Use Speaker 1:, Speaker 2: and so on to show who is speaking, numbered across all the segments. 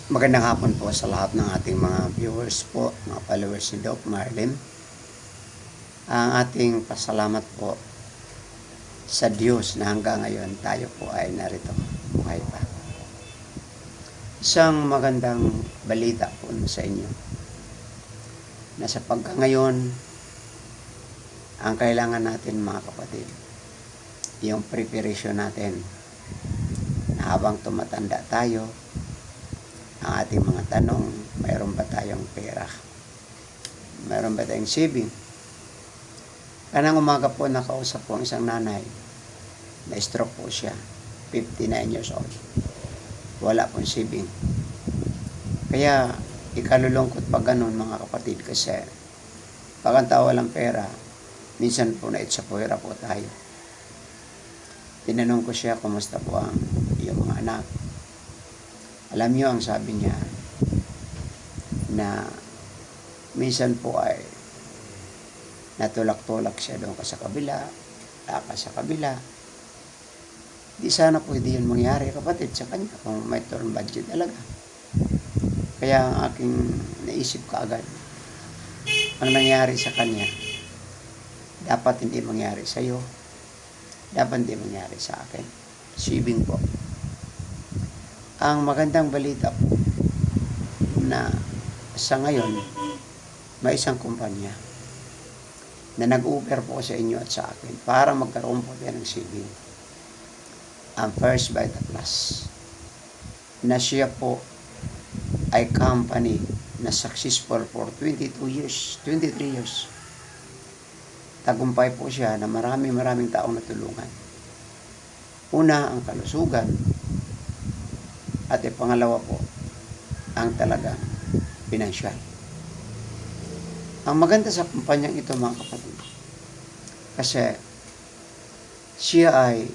Speaker 1: Magandang hapon po sa lahat ng ating mga viewers po, mga followers ni Doc Marlin. Ang ating pasalamat po sa Diyos na hanggang ngayon tayo po ay narito, buhay pa. Isang magandang balita po sa inyo na sa pagkangayon, ang kailangan natin mga kapatid, yung preparation natin na habang tumatanda tayo, ang ating mga tanong, mayroon ba tayong pera? Mayroon ba tayong saving? Kanang umaga po nakausap po ang isang nanay, na-stroke po siya, 59 years old. Wala pong saving. Kaya ikalulungkot pa ganun mga kapatid kasi pag ang tao walang pera, minsan po naitsapuhira po tayo. Tinanong ko siya, kumusta po ang iyong mga anak? Alam niyo ang sabi niya na minsan po ay natulak-tulak siya doon ka sa kabila, sa kabila. Di sana po hindi yun mangyari kapatid sa kanya kung may turn budget talaga. Kaya ang aking naisip kaagad, ang nangyari sa kanya, dapat hindi mangyari sa iyo, dapat hindi mangyari sa akin. Saving po. Ang magandang balita po na sa ngayon may isang kumpanya na nag-offer po sa inyo at sa akin para magkaroon po tayo ng saving. Ang First Vita Plus na siya po ay company na successful for 22 years, 23 years. Tagumpay po siya na maraming taong natulungan. Una, ang kalusugan. At pangalawa po, ang talagang pinansyal. Ang maganda sa kumpanyang ito mga kapatid, kasi siya ay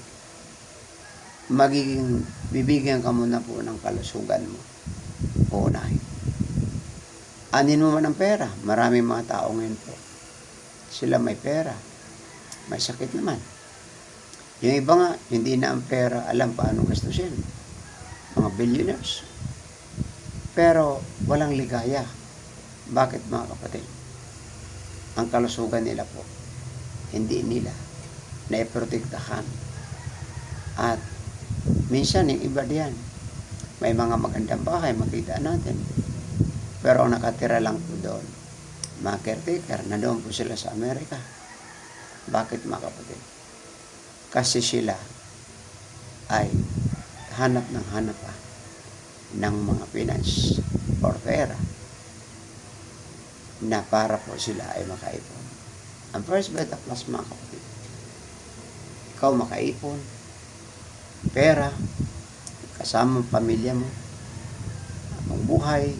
Speaker 1: bibigyan ka muna po ng kalusugan mo. Uunahin. Anin mo man ang pera. Maraming mga tao ngayon po. Sila may pera. May sakit naman. Yung iba nga, hindi na ang pera alam paano gastusin. Mga billionaires. Pero walang ligaya. Bakit mga kapatid? Ang kalusugan nila po, hindi nila naiprotektahan. At minsan yung iba diyan, may mga magandang bahay, makita natin. Pero ang nakatira lang po doon, mga caretaker, na doon po sila sa Amerika. Bakit mga kapatid? Kasi sila ay hanap ng mga finance or pera na para po sila ay makaipon. Ang First Vita Plus mga kapatid, ikaw makaipon, pera, kasama ang pamilya mo, ang buhay,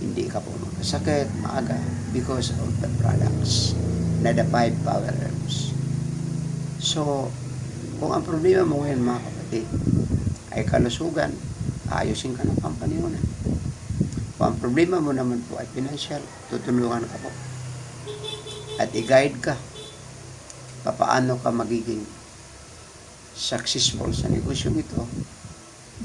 Speaker 1: hindi ka po magkasakit, maaga, because of the products na the 5 power herbs. So, kung ang problema mo ngayon mga kapatid ay kalusugan, ayusin ka ng pampanihunan. Kung ang problema mo naman po ay financial, tutulungan ka po. At i-guide ka paano ka magiging successful sa negosyong ito.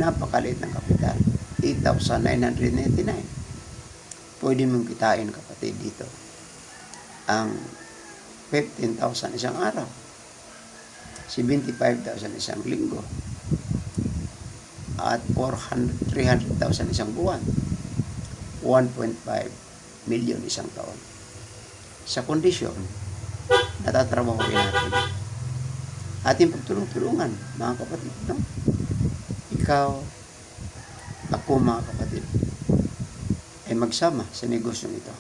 Speaker 1: Napakaliit ng kapital, 8,999. Pwede mong kitain kapatid dito ang 15,000 isang araw, 75,000 isang linggo, at 300,000 isang buwan, 1.5 million isang taon. Sa kondisyon, natatrabahoin natin. Ating pagtulong-tulungan, mga kapatid. No? Ikaw, ako mga kapatid, ay magsama sa negosyong ito.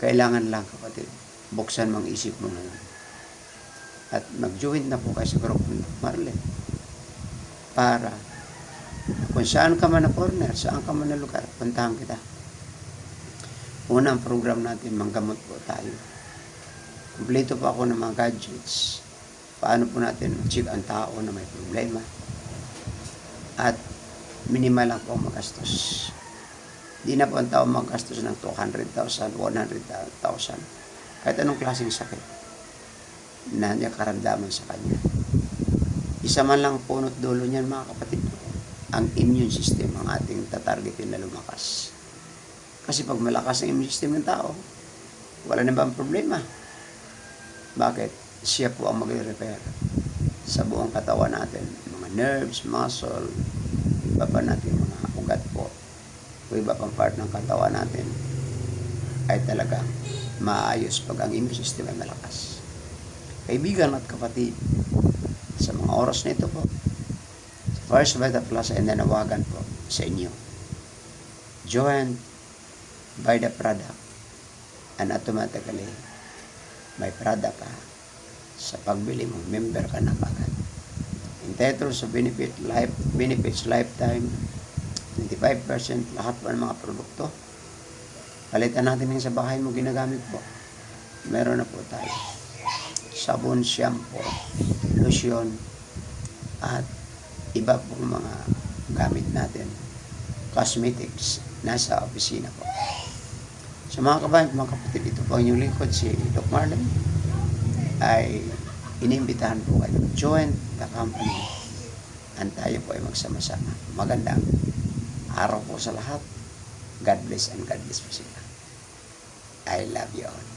Speaker 1: Kailangan lang kapatid, buksan mong isip mo ngayon. At mag-join na po kayo sa group ng Marlin. Para kung saan ka man na corner, saan ka man na lugar, puntahan kita. Unang program natin, manggamot po tayo. Kompleto pa ako ng mga gadgets. Paano po natin check ang tao na may problema. At minimal lang po ang magastos. Di na po ang tao magastos ng 200,000, 100,000. Kahit anong klaseng sakit na niya karamdaman sa kanya. Isa man lang punot dulo niyan mga kapatid. ang immune system ang ating tatargetin na lumakas. Kasi pag malakas ang immune system ng tao, wala na ba ang problema? Bakit? Siya po ang mag-repair sa buong katawan natin. Mga nerves, muscle, iba pa natin mga ugat po, o iba pang part ng katawan natin ay talagang maayos pag ang immune system ay malakas. Kaibigan at kapatid, sa mga oras na ito po, First Vita Plus ay nanawagan po sa inyo. Joined by the product and automatically may product ka sa pagbili mo, member ka na agad. Entitled sa benefits lifetime, 25% lahat po ng mga produkto. Palitan natin yung sa bahay mo ginagamit po. Meron na po tayo. Sabon, shampoo, lotion, at iba pong mga gamit natin. Cosmetics, nasa opisina po. Sa mga kabayan, mga kapatid, ito po ang inyong lingkod, si Doc Marlon, ay inimbitahan po kayo. Join the company. And tayo po ay magsama-sama. Magandang araw po sa lahat. God bless and God bless po sila. I love you all.